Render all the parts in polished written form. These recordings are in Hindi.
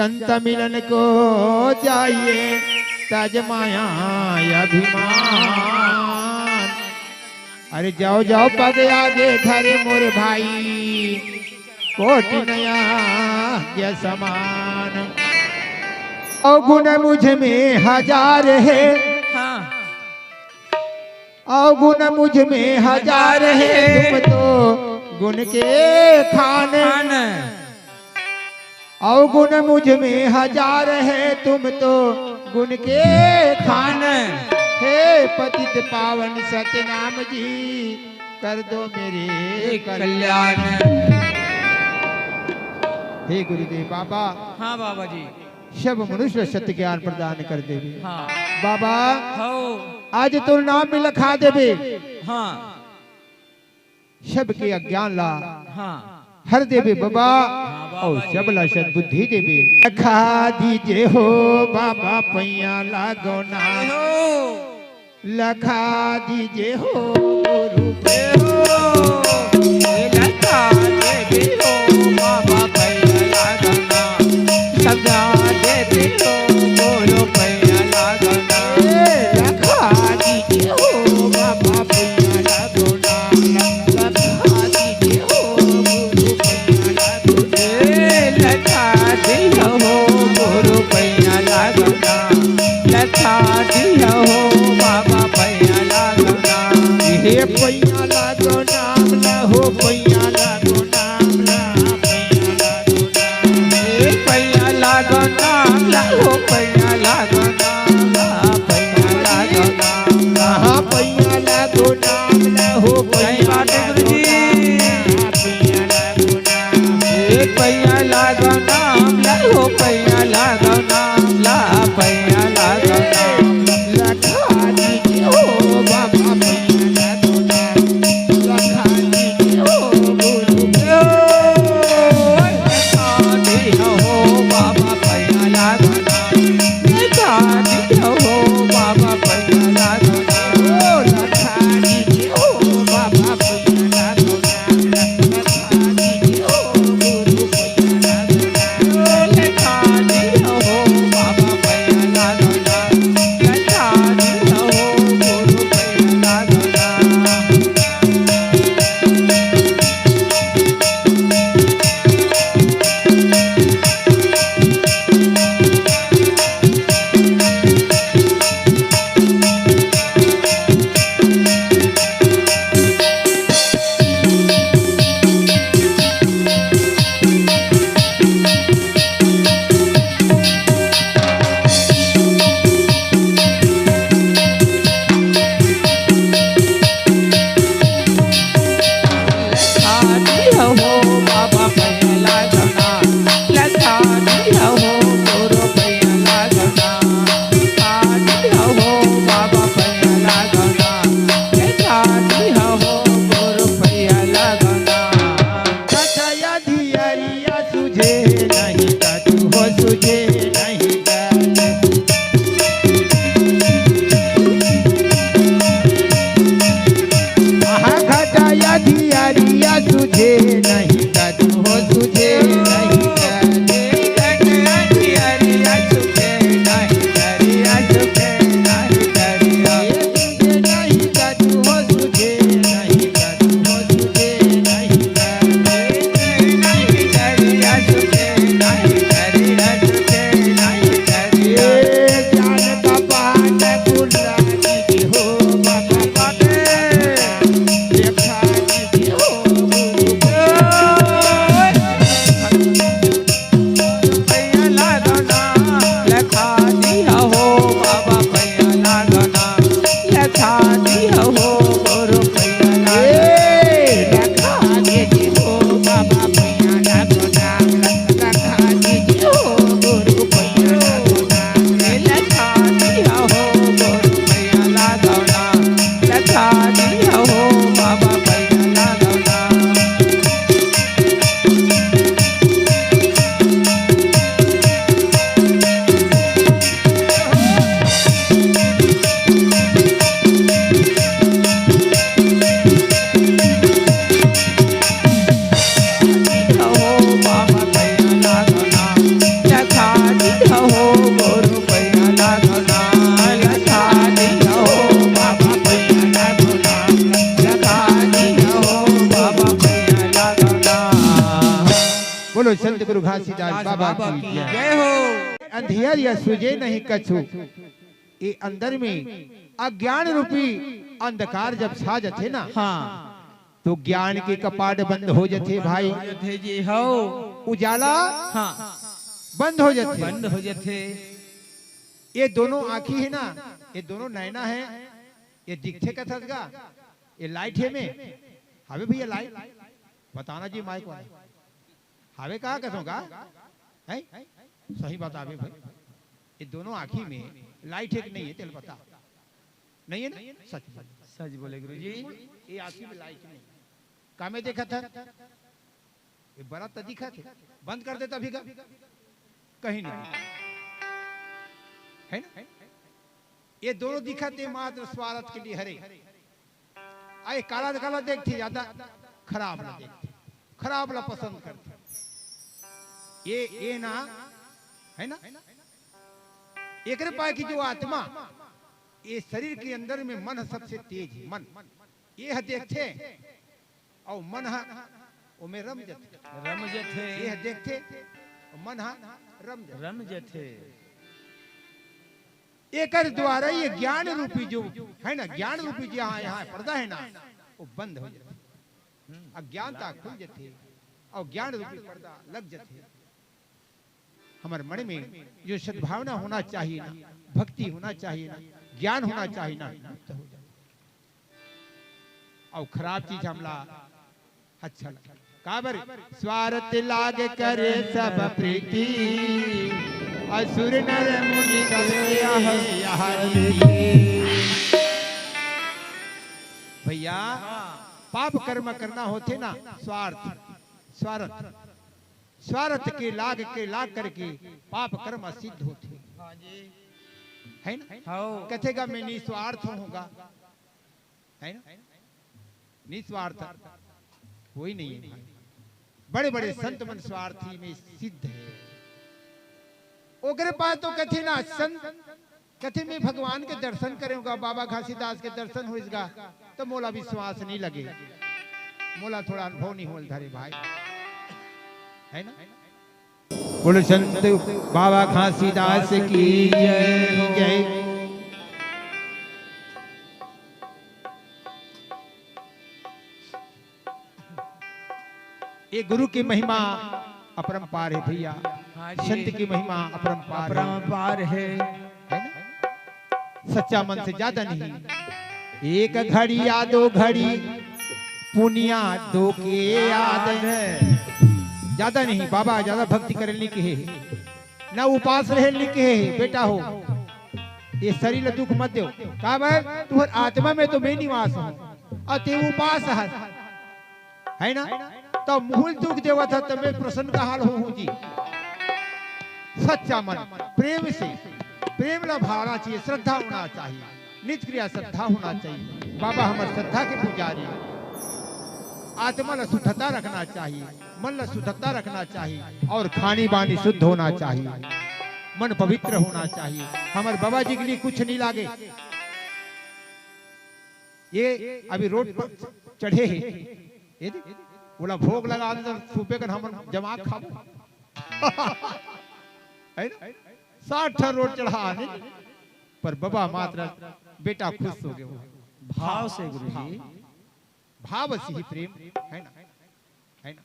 संत मिलन को जाइए तज माया अभिमान। अरे जाओ जाओ पग आगे धरे मोर भाई कोटि नया के समान। अवगुण मुझ में हजार है, हाँ अवगुण मुझ में हजार है, तुम तो गुण के खाने। अवगुण मुझ में हजार है, तुम तो गुण के खाने। हे पतित पावन सतनाम जी कर दो मेरे कल्याण। हे गुरुदेव बाबा। हाँ बाबा जी। सब मनुष्य सत्य ज्ञान प्रदान कर देवे। हाँ बाबा हो आज तो नाम में लिखा देवे। हाँ सबके अज्ञान ला हाँ हर देवे बाबा। हाँ और सबला सद्बुद्धि देवे। लखा दीजे हो बाबा पैया लागो ना। लखा दीजे हो गुरु हो लखा देवी हो बाबा पैया लागना। सदा देवी हो बोलो पैया लागना। लखा दीजे हो बाबा पैया लागो ना। लखा दीजे हो गुरु पैया लागो ना। लखा दिया हो गुरु पैया लागना। लखा दिया हो बाबा पैया लागना। हे पैया लागो ना। बोलो संत गुरु घासीदास बाबा की जय। जय हो। अंधियर या सुझे नहीं कछु, ये अंदर में अज्ञान रूपी अंधकार जब छा जाते ना, हाँ तो ज्ञान के कपाट बंद हो जाते भाई, थे जी हो। उजाला हाँ बंद हो जाते। बंद हो जाते। ये दोनों आंखी है ना, ये दोनों नैना है, ये दिखते का थसगा, ये लाइट है में हवे भैया लाइट बताना जी माइक वाला हवे कहा कसोगा है सही बता भाई। ये दोनों आंखी में लाइट है कि नहीं है तेल बता, नहीं है ना, सच सच बोले गुरु जी। ये आंखी में लाइट नहीं, का में देखा था ये बड़ा तो दिखा थे, बंद कर देता भी कहीं नहीं है ना। ये दोनों दिखाते मात्र स्वार्थ के लिए हरे, आए काला काला देखते ज्यादा खराब ना देखते, खराब ना पसंद करते। ये ना है ना, एक पाए की जो आत्मा, ये शरीर के अंदर में मन सबसे तेज है। मन ये देखते और मन वो में रम जथे ये देखते मन रम जथे। एक द्वारा ये ज्ञान रूपी जो है ना, ज्ञान रूपी जो यहाँ पर्दा है ना, वो बंद हो जाते, अज्ञानता खुल जाते और ज्ञान रूपी पर्दा लग जाते। हमारे मन में जो सद्भावना होना चाहिए ना, भक्ति होना चाहिए ना, ज्ञान होना चाहिए ना, मुक्त हो जाए और खराब चीज हमला अच्छा लगा। काबर स्वार्थ लाग करे सब प्रीति, असुर नर मुनि भैया पाप कर्म करना होते ना, स्वार्थ स्वार्थ स्वार्थ के लाग करके पाप कर्म सिद्ध होते है ना। कथेगा मैं निस्वार्थ होऊंगा, है ना, निस्वार्थ कोई नहीं है। बड़े बड़े संत मन स्वार्थी में सिद्ध है। ओकरे पास तो कथे ना संत कथे में भगवान के दर्शन करेगा, बाबा घासीदास के दर्शन होगा तो मोला विश्वास नहीं लगे, मोला थोड़ा अनुभव नहीं होल धरे भाई, है ना। बोलो संत बाबा घासीदास की जय। ये गुरु की महिमा अपरंपार है भैया, संत की महिमा अपरंपार है ना। सच्चा मन से ज्यादा नहीं, एक घड़ी या दो घड़ी पुनिया दो के याद है, ज्यादा नहीं। बाबा ज्यादा भक्ति करे लिखे है ना, उपास रहे लिखे है। बेटा हो ये शरीर दुख मत दो, का भाई तुहर आत्मा में तो मैं निवास हूँ और ते उपास है ना, तो मूल दुख देवा था तो मैं प्रसन्न का हाल हूँ जी। सच्चा मन प्रेम से, प्रेम ला भावना चाहिए, श्रद्धा होना चाहिए, नित्य क्रिया श्रद्धा होना चाहिए। बाबा हमारे श्रद्धा के पुजारी, आत्मा ला शुद्धता रखना चाहिए, मन ला शुद्धता रखना चाहिए और खानी बानी शुद्ध होना चाहिए, मन पवित्र होना चाहिए। हमारे बाबा जी के लिए कुछ नहीं लागे। ये अभी रोड पर चढ़े है, बोला भोग लगा अंदर सूपे कर हम जमा खाबो 60 रोड चढ़ा पर बाबा मात्र बेटा खुश हो गए भाव से गुरु जी, भाव से ही प्रेम है ना, है ना।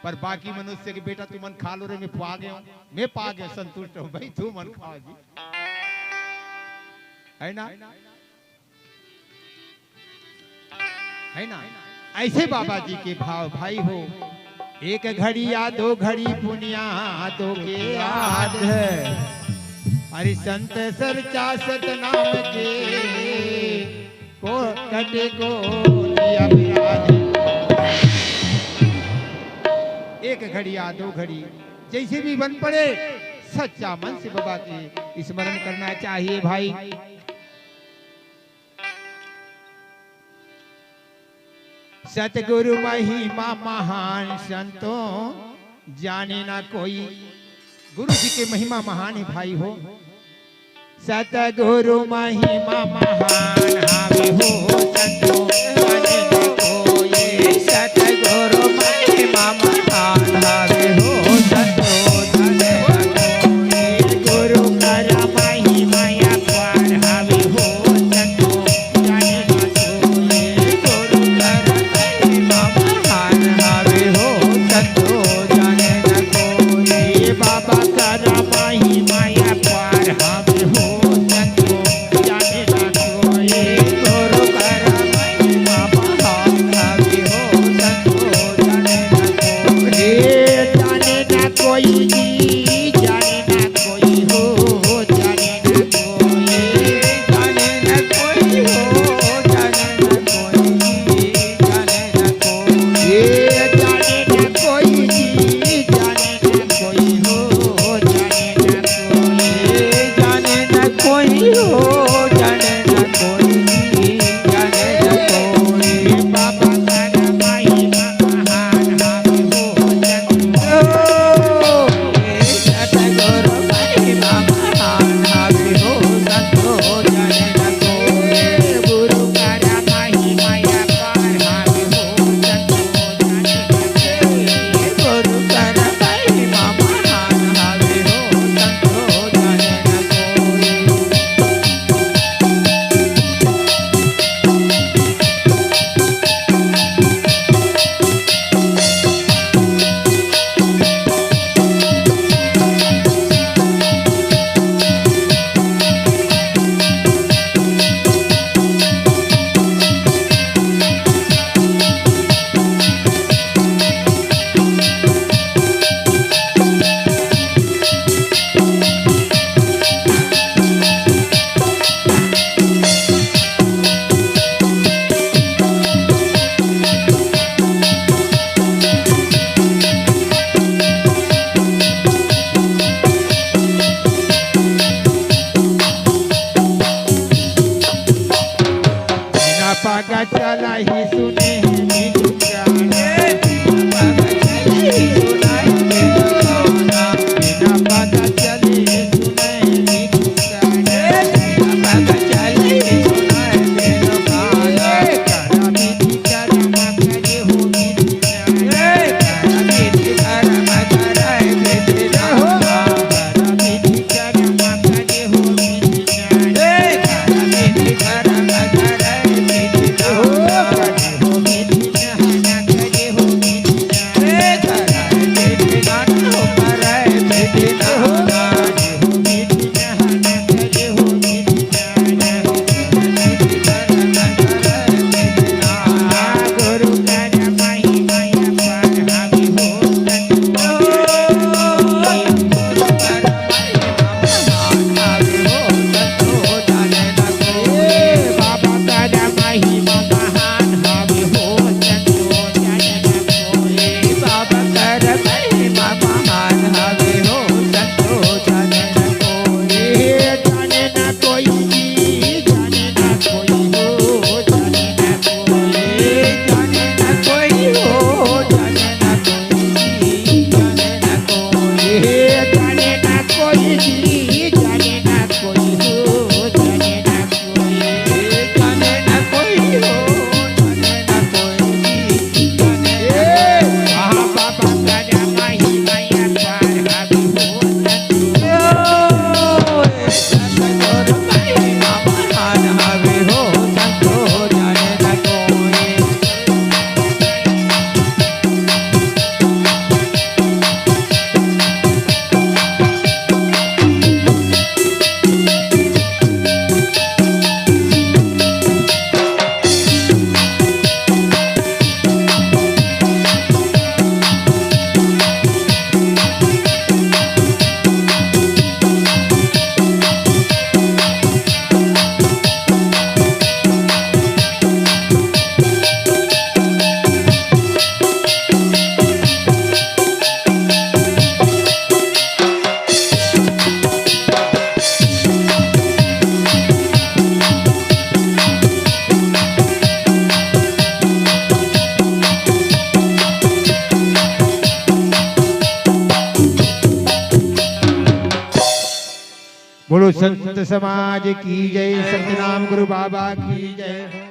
पर बाकी मनुष्य के बेटा तू मन खा लो रे, मैं पा गया हूं, मैं पा गया, संतुष्ट हूं भाई, तू मन खा जी, है ना, है ना। ऐसे बाबा जी के भाव भाई हो, एक घड़ी या दो घड़ी पुनिया दो के याद है, हरि संत सरचा सतनाम के को कटे को लिया विराज। एक घड़ी या दो घड़ी जैसे भी बन पड़े, सच्चा मन से बाबा के स्मरण करना चाहिए भाई। सतगुरु महिमा महान संतों जाने ना कोई, गुरु जी के महिमा महान है भाई हो। सतगुरु महिमा महान हावे हो संतों जाने ना कोई, सतगुरु महिमा महान हावे सतगुरु महिमा महान हवे हो संतो जाने न कोई गुरु करा महिमा अपार हवे हो संतो जाने न कोई गुरु कर महिमा महान हवे हो संतो जाने न कोई बिना पागा चला ही सुने बिनु जाने पग चली सुनाई दे गाना बिना पागा चले सुने बिनु जाने पग चली सुनाई दे गाना करा विधि कर्म करे हो बिनु जाने विधि कर्म कराए विधि करा नाम विधि कर्म करे हो बिनु जाने विधि कर्म कराए विधि हो नाम करे हो बिनु जाने करे हो बिनु जाने कराए विधि नाम कराए विधि हो नाम करे हो बिनु जाने करे हो बिनु जाने गुरु कर महिमा अपार हवे हो संतो बाबा कर महिमा महान हवे हो संतो जाने न कोई जाने न कोई जाने न कोई हो जाने न कोई जाने न कोई हो जाने न कोई जाने न कोई जाने न कोई हो जाने न कोई बाबा कर महिमा अपार हवे हो संतो बोलो संत समाज की जय, सतनाम गुरु बाबा की जय।